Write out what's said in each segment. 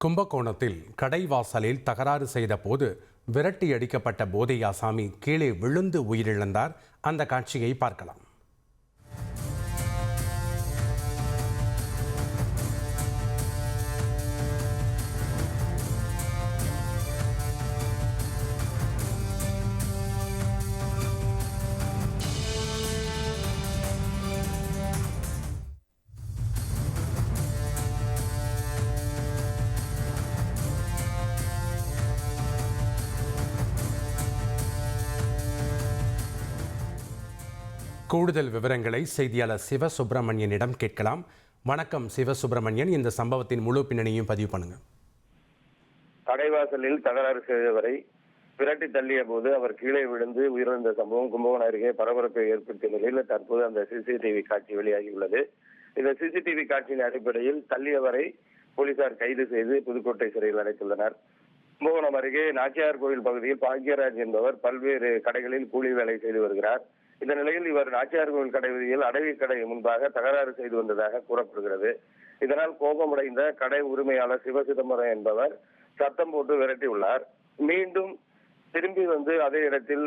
கும்பகோணத்தில் கடைவாசலில் தகராறு செய்த போது விரட்டி அடிக்கப்பட்ட போதை ஆசாமி கீழே விழுந்து உயிரிழந்தார். அந்த காட்சியை பார்க்கலாம். கூடுதல் விவரங்களை செய்தியாளர் சிவசுப்பிரமணியனிடம் கேட்கலாம். வணக்கம் சிவசுப்பிரமணியன், இந்த சம்பவத்தின் முழு பின்னணியும் பதிவு பண்ணுங்க. கடைவாசலில் தகராறு செய்தவரை விரட்டி தள்ளிய போது அவர் கீழே விழுந்து உயிரிழந்த சம்பவம் கும்பகோணம் அருகே பரபரப்பை ஏற்படுத்திய நிலையில் தற்போது அந்த சிசிடிவி காட்சி வெளியாகியுள்ளது. இந்த சிசிடிவி காட்சியின் அடிப்படையில் தள்ளியவரை போலீசார் கைது செய்து புதுக்கோட்டை சிறையில் அடைத்துள்ளனர். கும்பகோணம் அருகே நாச்சியார் கோயில் பகுதியில் பாக்யராஜ் என்பவர் பல்வேறு கடைகளில் கூலி வேலை செய்து வருகிறார். இந்த நிலையில் இவர் நாச்சியார் கோவில் கடை வீதியில் அடவி கடை முன்பாக தகராறு செய்து வந்ததாக கூறப்படுகிறது. இதனால் கோபமடைந்த கடை உரிமையாளர் சிவசிதம்பரம் என்பவர் சத்தம் போட்டு விரட்டியுள்ளார். மீண்டும் திரும்பி வந்து அதே இடத்தில்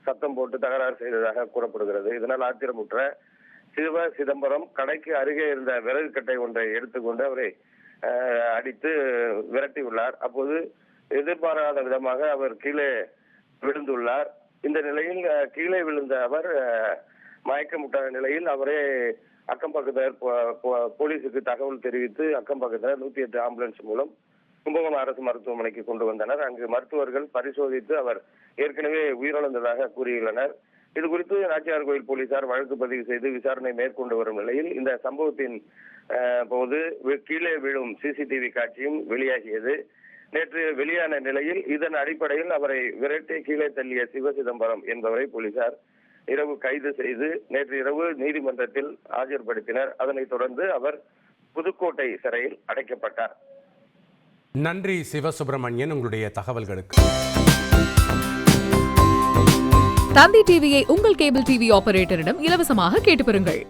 சத்தம் போட்டு தகராறு செய்ததாக கூறப்படுகிறது. இதனால் ஆத்திரமுற்ற சிவசிதம்பரம் கடைக்கு அருகே இருந்த விறகு கட்டை ஒன்றை எடுத்துக்கொண்டு அவரை அடித்து விரட்டியுள்ளார். அப்போது எதிர்பாராத விதமாக அவர் கீழே விழுந்துள்ளார். இந்த நிலையில் கீழே விழுந்த அவர் மயக்கமுற்ற நிலையில் அவரே அக்கம் பக்கத்தினர் போலீசுக்கு தகவல் தெரிவித்து அக்கம் பக்கத்தினர் 108 ஆம்புலன்ஸ் மூலம் கும்பகோணம் அரசு மருத்துவமனைக்கு கொண்டு வந்தனர். அங்கு மருத்துவர்கள் பரிசோதித்து அவர் ஏற்கனவே உயிரிழந்ததாக கூறியுள்ளனர். இது குறித்து நாச்சியார் கோயில் போலீசார் வழக்கு பதிவு செய்து விசாரணை மேற்கொண்டு வரும் நிலையில் இந்த சம்பவத்தின் போது கீழே விழும் சிசிடிவி காட்சியும் வெளியாகியது. நேற்று வெளியான நிலையில் இதன் அடிப்படையில் அவரை விரட்டி கீழே தள்ளிய சிவசிதம்பரம் என்பவரை போலீசார் இரவு கைது செய்து நேற்று இரவு நீதிமன்றத்தில் ஆஜர்படுத்தினர். அதனைத் தொடர்ந்து அவர் புதுக்கோட்டை சிறையில் அடைக்கப்பட்டார். நன்றி சிவசுப்பிரமணியன், உங்களுடைய தகவல்களுக்கு. தந்தி டிவியை உங்கள் கேபிள் டிவி ஆபரேட்டரிடம் இலவசமாக கேட்டு பெறுங்கள்.